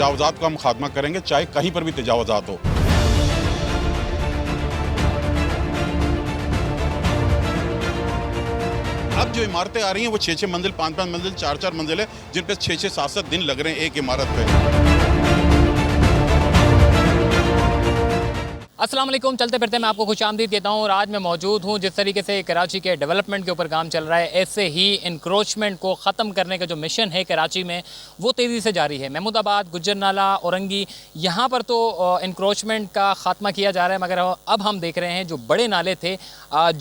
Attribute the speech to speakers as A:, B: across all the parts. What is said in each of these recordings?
A: तजावज़ात का हम खात्मा करेंगे, चाहे कहीं पर भी तजावज़ात हो। अब जो इमारतें आ रही हैं वो 6-6 मंजिल, 5-5 मंजिल, 4-4 मंजिल है, जिन पे 6-6, 7-7 दिन लग रहे हैं एक इमारत पे।
B: अस्सलाम वालेकुम। चलते फिरते मैं आपको खुशामदीद कहता हूँ और आज मैं मौजूद हूँ जिस तरीके से कराची के डेवलपमेंट के ऊपर काम चल रहा है, ऐसे ही इंक्रोचमेंट को ख़त्म करने का जो मिशन है कराची में वो तेज़ी से जारी है। महमूदाबाद, गुजरनाला, औरंगी, यहाँ पर तो इंक्रोचमेंट का ख़ात्मा किया जा रहा है, मगर अब हम देख रहे हैं जो बड़े नाले थे,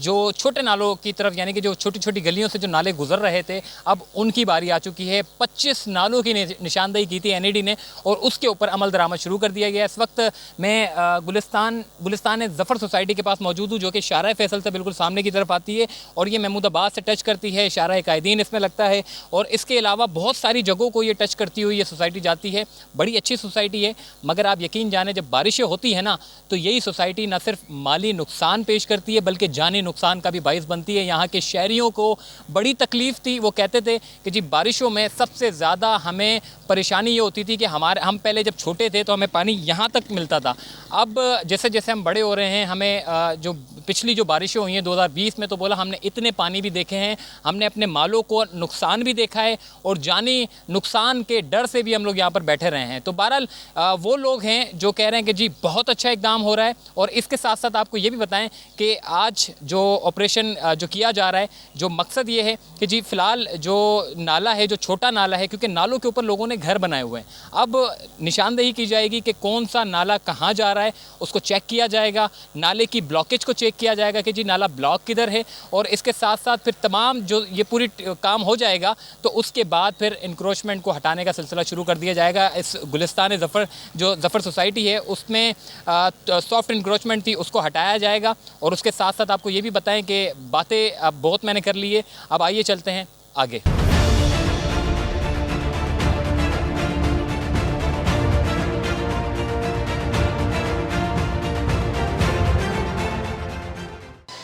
B: जो छोटे नालों की तरफ, यानी कि जो छोटी छोटी गलियों से जो नाले गुजर रहे थे, अब उनकी बारी आ चुकी है। 25 नालों की निशानदेही की थी NED ने और उसके ऊपर अमल दरामद शुरू कर दिया गया। इस वक्त मैं गुलिस्तान ज़फ़र सोसाइटी के पास मौजूद हूँ, जो कि शाहराह फैसल से बिल्कुल सामने की तरफ आती है और ये महमूदाबाद से टच करती है, शाहराह कायदीन इसमें लगता है और इसके अलावा बहुत सारी जगहों को ये टच करती हुई ये सोसाइटी जाती है। बड़ी अच्छी सोसाइटी है, मगर आप यकीन जाने जब बारिशें होती हैं ना, तो यही सोसाइटी न सिर्फ माली नुकसान पेश करती है बल्कि जानी नुकसान का भी बाइस बनती है। यहाँ के शहरियों को बड़ी तकलीफ़ थी। वो कहते थे कि जी बारिशों में सबसे ज़्यादा हमें परेशानी ये होती थी कि हम पहले जब छोटे थे तो हमें पानी यहाँ तक मिलता था। अब जैसे जैसे हम बड़े हो रहे हैं, हमें जो पिछली जो बारिशें हुई हैं 2020 में, तो बोला हमने इतने पानी भी देखे हैं, हमने अपने मालों को नुकसान भी देखा है और जानी नुकसान के डर से भी हम लोग यहाँ पर बैठे रहे हैं। तो बहरहाल वो लोग हैं जो कह रहे हैं कि जी बहुत अच्छा इक़दाम हो रहा है। और इसके साथ साथ आपको ये भी बताएं कि आज जो ऑपरेशन जो किया जा रहा है, जो मकसद ये है कि जी फ़िलहाल जो नाला है, जो छोटा नाला है, क्योंकि नालों के ऊपर लोगों ने घर बनाए हुए हैं, अब निशानदेही की जाएगी कि कौन सा नाला कहाँ जा रहा है, उसको चेक किया जाएगा, नाले की ब्लॉकेज को चेक किया जाएगा कि जी नाला ब्लॉक किधर है। और इसके साथ साथ फिर तमाम जो ये पूरी काम हो जाएगा तो उसके बाद फिर इंक्रोचमेंट को हटाने का सिलसिला शुरू कर दिया जाएगा। इस गुलिस्तान ज़फ़र जो ज़फ़र सोसाइटी है उसमें सॉफ्ट इंक्रोचमेंट थी, उसको हटाया जाएगा। और उसके साथ साथ आपको ये भी बताएं कि बातें अब बहुत मैंने कर ली है, अब आइए चलते हैं आगे।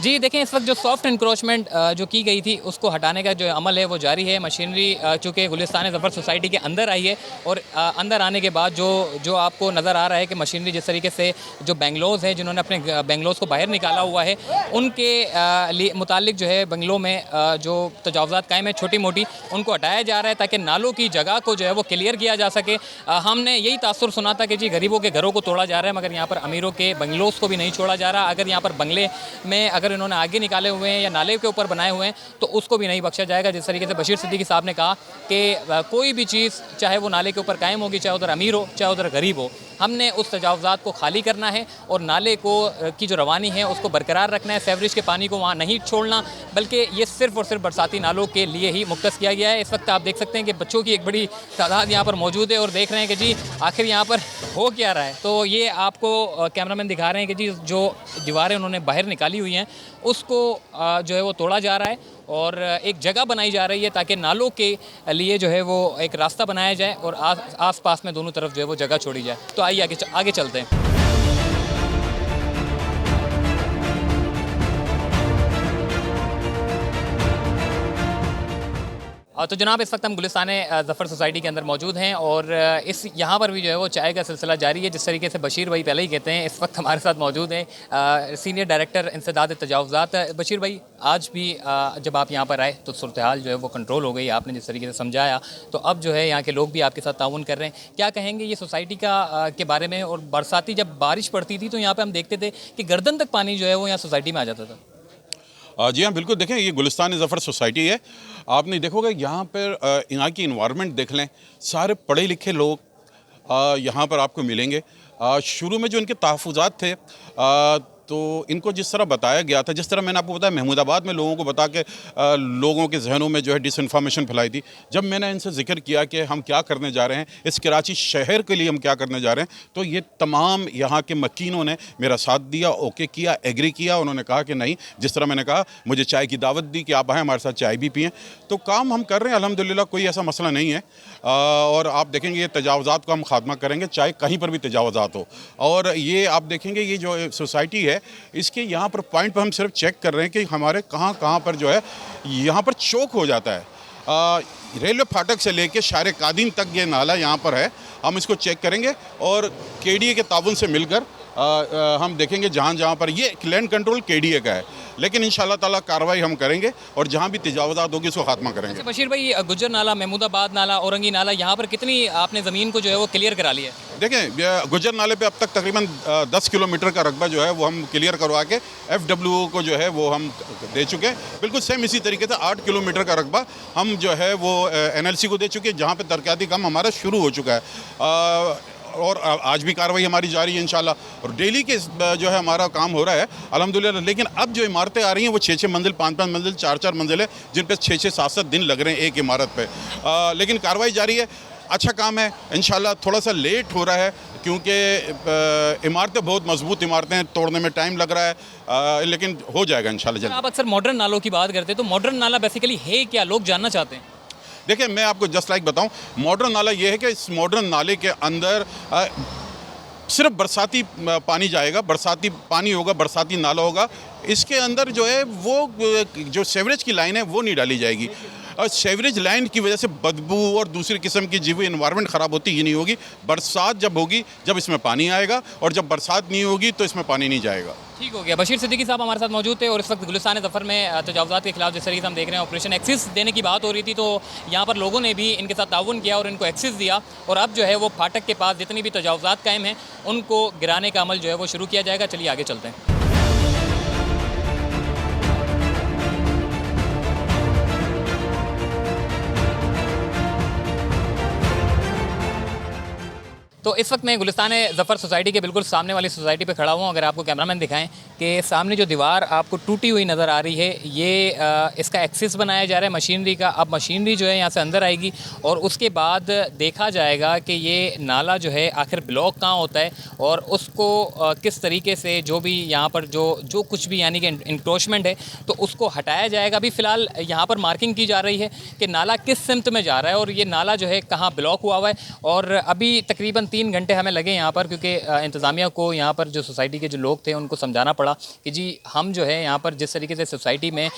B: जी देखें, इस वक्त जो सॉफ्ट इंक्रोचमेंट जो की गई थी उसको हटाने का जो अमल है वो जारी है। मशीनरी चूँकि गुलिस्तान ज़फ़र सोसाइटी के अंदर आई है और अंदर आने के बाद जो आपको नज़र आ रहा है कि मशीनरी जिस तरीके से जो बेंगलोज़ हैं जिन्होंने अपने बेंगलोज़ को बाहर निकाला हुआ है, उनके मुतालिक जो है बेंगलों में जो तजावज़ात कायम है छोटी मोटी, उनको हटाया जा रहा है ताकि नालों की जगह को जो है वो क्लियर किया जा सके। हमने यही तासुर सुना था कि जी गरीबों के घरों को तोड़ा जा रहा है, मगर यहाँ पर अमीरों के बंगलोज़ को भी नहीं छोड़ा जा रहा। अगर यहाँ पर बंगले में अगर इन्होंने आगे निकाले हुए हैं या नाले के ऊपर बनाए हुए हैं तो उसको भी नहीं बख्शा जाएगा। जिस तरीके से बशीर सिद्दीकी साहब ने कहा कि कोई भी चीज़ चाहे वो नाले के ऊपर कायम होगी, चाहे उधर अमीर हो चाहे उधर गरीब हो, हमने उस तजावज़ात को खाली करना है और नाले को की जो रवानी है उसको बरकरार रखना है। सेवरेज के पानी को वहाँ नहीं छोड़ना, बल्कि ये सिर्फ़ और सिर्फ बरसाती नालों के लिए ही मुख्तस किया गया है। इस वक्त आप देख सकते हैं कि बच्चों की एक बड़ी तादाद यहाँ पर मौजूद है और देख रहे हैं कि जी आखिर यहाँ पर हो क्या रहा है। तो ये आपको कैमरामैन दिखा रहे हैं कि जी जो दीवारें उन्होंने बाहर निकाली हुई हैं उसको जो है वो तोड़ा जा रहा है और एक जगह बनाई जा रही है ताकि नालों के लिए जो है वो एक रास्ता बनाया जाए और आस पास में दोनों तरफ जो है वो जगह छोड़ी जाए। तो आइए आगे चलते हैं। तो जनाब इस वक्त हम गुलिस्तान ज़फ़र सोसाइटी के अंदर मौजूद हैं और इस यहाँ पर भी जो है वो चाय का सिलसिला जारी है। जिस तरीके से बशीर भाई पहले ही कहते हैं, इस वक्त हमारे साथ मौजूद हैं सीनियर डायरेक्टर इंसदाद तजावज़ात। बशीर भाई, आज भी जब आप यहाँ पर आए तो सूरत हाल जो है वो कंट्रोल हो गई, आपने जिस तरीके से समझाया, तो अब जो है यहाँ के लोग भी आपके साथ ताउन कर रहे हैं। क्या कहेंगे ये सोसाइटी के बारे में? और बरसाती जब बारिश पड़ती थी तो यहाँ पर हम देखते थे कि गर्दन तक पानी जो है वो यहाँ सोसाइटी में आ जाता था।
A: जी हाँ, बिल्कुल। देखें, ये गुलिस्तान ज़फ़र सोसाइटी है। आपने देखोगे यहाँ पर यहाँ की इन्वायरमेंट देख लें, सारे पढ़े लिखे लोग यहाँ पर आपको मिलेंगे। शुरू में जो इनके तहफ़्फ़ुज़ात थे तो इनको जिस तरह बताया गया था, जिस तरह मैंने आपको बताया महमूदाबाद में लोगों को बता के लोगों के जहनों में जो है डिसइन्फॉर्मेशन फैलाई थी। जब मैंने इनसे जिक्र किया कि हम क्या करने जा रहे हैं, इस कराची शहर के लिए हम क्या करने जा रहे हैं, तो ये तमाम यहाँ के मकीनों ने मेरा साथ दिया, ओके किया, एग्री किया। उन्होंने कहा कि नहीं, जिस तरह मैंने कहा, मुझे चाय की दावत दी कि आप आएँ हमारे साथ चाय भी पिएँ। तो काम हम कर रहे हैं अल्हम्दुलिल्लाह, कोई ऐसा मसला नहीं है। और आप देखेंगे ये तजावज़ात को हम खात्मा करेंगे, चाहे कहीं पर भी तजावज़ात हो। और ये आप देखेंगे ये जो सोसाइटी है, इसके यहाँ पर पॉइंट पर हम सिर्फ चेक कर रहे हैं कि हमारे कहाँ कहाँ पर जो है यहाँ पर चोक हो जाता है। रेलवे फाटक से लेके शारे कादीम तक ये नाला यहाँ पर है। हम इसको चेक करेंगे और केडीए के ताउन से मिलकर हम देखेंगे जहाँ पर ये लैंड कंट्रोल केडीए का है, लेकिन इंशाल्लाह ताला कार्रवाई हम करेंगे और जहाँ भी तजावुज़ात होगी उसको खात्मा करेंगे।
B: अच्छा बशीर भाई, गुज्जर नाला, महमूदाबाद नाला, औरंगी नाला, यहाँ पर कितनी आपने ज़मीन को जो है वो क्लियर करा लिया है?
A: देखें, गुज्जर नाले पे अब तक तकरीबन 10 किलोमीटर का रकबा जो है वो हम क्लियर करवा के FWO को जो है वो हम दे चुके हैं। बिल्कुल सेम इसी तरीके से 8 किलोमीटर का रकबा हम जो है वो NLC को दे चुके हैं, जहाँ पे तरक्याती काम हमारा शुरू हो चुका है। और आज भी कार्रवाई हमारी जारी है इंशाल्लाह। और डेली के जो है हमारा काम हो रहा है अल्हम्दुलिल्लाह। लेकिन अब जो इमारतें आ रही हैं वो 6-6 मंजिल, 5-5 मंजिल, 4-4 मंजिल है, जिन पे 6-6, 7-7 दिन लग रहे हैं एक इमारत पे। लेकिन कार्रवाई जारी है, अच्छा काम है इंशाल्लाह। थोड़ा सा लेट हो रहा है क्योंकि इमारतें बहुत मजबूत इमारतें हैं, तोड़ने में टाइम लग रहा है, लेकिन हो जाएगा इंशाल्लाह जल्द।
B: आप अक्सर मॉडर्न नालों की बात करते हैं, तो मॉडर्न नाला बेसिकली है क्या, लोग जानना चाहते हैं?
A: देखिए, मैं आपको जस्ट लाइक बताऊं, मॉडर्न नाला ये है कि इस मॉडर्न नाले के अंदर सिर्फ बरसाती पानी जाएगा, बरसाती पानी होगा, बरसाती नाला होगा। इसके अंदर जो है वो जो सीवरेज की लाइन है वो नहीं डाली जाएगी। और सीवरेज लाइन की वजह से बदबू और दूसरी किस्म की जीव एनवायरनमेंट ख़राब होती ही नहीं होगी। बरसात जब होगी जब इसमें पानी आएगा, और जब बरसात नहीं होगी तो इसमें पानी नहीं जाएगा।
B: ठीक हो गया। बशीर सिद्दीकी साहब हमारे साथ मौजूद थे और इस वक्त गुलिस्तान ज़फ़र में तजावुज़ात के खिलाफ जिस तरीके से हम देख रहे हैं ऑपरेशन एक्सिस देने की बात हो रही थी, तो यहाँ पर लोगों ने भी इनके साथ ताउन किया और इनको एक्सिस दिया, और अब जो है वो फाटक के पास जितनी भी तजावुज़ात कायम हैं उनको गिराने का अमल जो है वो शुरू किया जाएगा। चलिए आगे चलते हैं। तो इस वक्त मैं गुलिस्तान ज़फ़र सोसाइटी के बिल्कुल सामने वाली सोसाइटी पे खड़ा हुआ। अगर आपको कैमरामैन दिखाएं कि सामने जो दीवार आपको टूटी हुई नज़र आ रही है, ये इसका एक्सेस बनाया जा रहा है मशीनरी का। अब मशीनरी जो है यहाँ से अंदर आएगी और उसके बाद देखा जाएगा कि ये नाला जो है आखिर ब्लॉक कहाँ होता है और उसको किस तरीके से जो भी यहाँ पर जो कुछ भी यानी कि इंक्रोचमेंट है तो उसको हटाया जाएगा। अभी फ़िलहाल यहाँ पर मार्किंग की जा रही है कि नाला किस सिमत में जा रहा है और ये नाला जो है कहाँ ब्लॉक हुआ हुआ है। और अभी तकरीबन 3 घंटे हमें लगे यहाँ पर, क्योंकि इंतज़ामिया को यहाँ पर जो सोसाइटी के जो लोग थे उनको समझाना पड़ा कि जी हम जो है यहाँ पर जिस तरीके से सोसाइटी में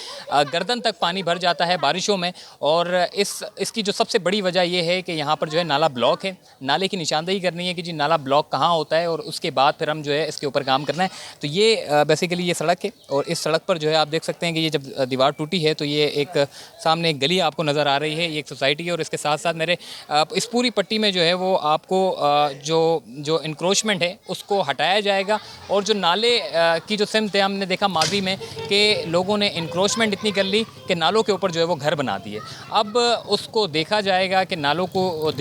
B: गर्दन तक पानी भर जाता है बारिशों में, और इसकी जो सबसे बड़ी वजह यह है कि यहाँ पर जो है नाला ब्लॉक है। नाले की निशानदेही करनी है कि जी नाला ब्लॉक कहाँ होता है और उसके बाद फिर हम जो है इसके ऊपर काम करना है। तो ये बेसिकली ये सड़क है और इस सड़क पर जो है आप देख सकते हैं कि ये जब दीवार टूटी है तो ये एक सामने एक गली आपको नज़र आ रही है, ये एक सोसाइटी है और इसके साथ साथ मेरे इस पूरी पट्टी में जो है वो आपको जो इंक्रोचमेंट है उसको हटाया जाएगा। और जो नाले की जो सिमत है, हमने देखा माजी में कि लोगों ने इंक्रोचमेंट इतनी कर ली कि नालों के ऊपर जो है वो घर बना दिए। अब उसको देखा जाएगा कि नालों को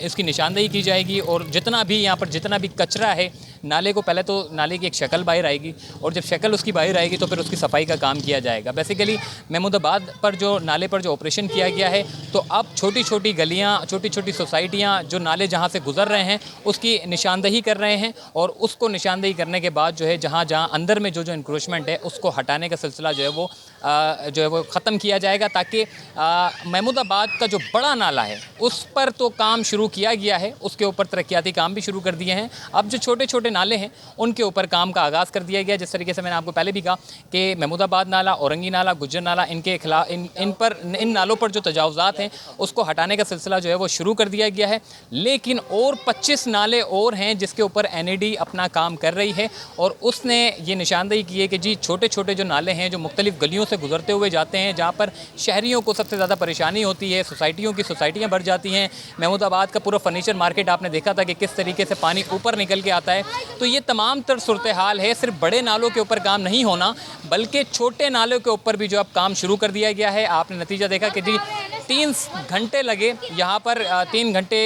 B: इसकी निशानदेही की जाएगी और जितना भी यहाँ पर जितना भी कचरा है नाले को, पहले तो नाले की एक शक्ल बाहर आएगी और जब शक्ल उसकी बाहर आएगी तो फिर उसकी सफाई का काम किया जाएगा। बेसिकली महमूदाबाद पर जो नाले पर जो ऑपरेशन किया गया है तो अब छोटी छोटी गलियाँ, छोटी छोटी सोसाइटियाँ जो नाले जहाँ से गुजर रहे हैं उसकी निशानदेही कर रहे हैं और उसको निशानदेही करने के बाद जो है जहाँ जहाँ अंदर में जो इंक्रोचमेंट है उसको हटाने का सिलसिला जो है वो ख़त्म किया जाएगा, ताकि महमूदाबाद का जो बड़ा नाला है उस पर तो काम शुरू किया गया है, उसके ऊपर तरक्याती काम भी शुरू कर दिए हैं। अब जो छोटे छोटे नाले हैं उनके ऊपर काम का आगाज़ कर दिया गया। जिस तरीके से मैंने आपको पहले भी कहा कि महमूदाबाद नाला, औरंगी नाला, गुज्जर नाला, इनके खिलाफ इन नालों पर जो तजावुज़ात हैं उसको हटाने का सिलसिला जो है वो शुरू कर दिया गया है। लेकिन और 25 नाले और हैं जिसके ऊपर NAD अपना काम कर रही है और उसने ये निशानदेही की है कि जी छोटे छोटे जो नाले हैं जो मुख्तलिफ़ गलियों से गुजरते हुए जाते हैं, जहाँ पर शहरियों को सबसे ज़्यादा परेशानी होती है, सोसाइटियाँ भर जाती हैं। महमूदाबाद का पूरा फर्नीचर मार्केट आपने देखा था कि किस तरीके से पानी ऊपर निकल के आता है। तो ये तमाम तर सूरत हाल है। सिर्फ बड़े नालों के ऊपर काम नहीं होना बल्कि छोटे नालों के ऊपर भी जो अब काम शुरू कर दिया गया है। आपने नतीजा देखा कि जी 3 घंटे लगे यहाँ पर, 3 घंटे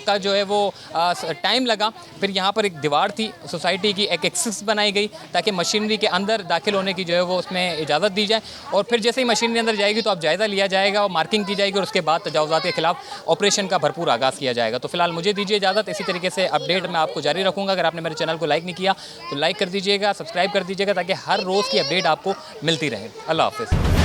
B: का जो है वो टाइम लगा। फिर यहाँ पर एक दीवार थी सोसाइटी की, एक एक्सिस बनाई गई ताकि मशीनरी के अंदर दाखिल होने की जो है वो उसमें इजाज़त दी जाए। और फिर जैसे ही मशीनरी अंदर जाएगी तो अब जायज़ा लिया जाएगा और मार्किंग की जाएगी और उसके बाद तजावुज़ात के खिलाफ ऑपरेशन का भरपूर आगाज़ किया जाएगा। तो फिलहाल मुझे दीजिए इजाज़त। इसी तरीके से अपडेट मैं आपको जारी रखूँगा। अगर आपने मेरे चैनल को लाइक नहीं किया तो लाइक कर दीजिएगा, सब्सक्राइब कर दीजिएगा ताकि हर रोज़ की अपडेट आपको मिलती रहे। अल्लाह हाफ़िज़।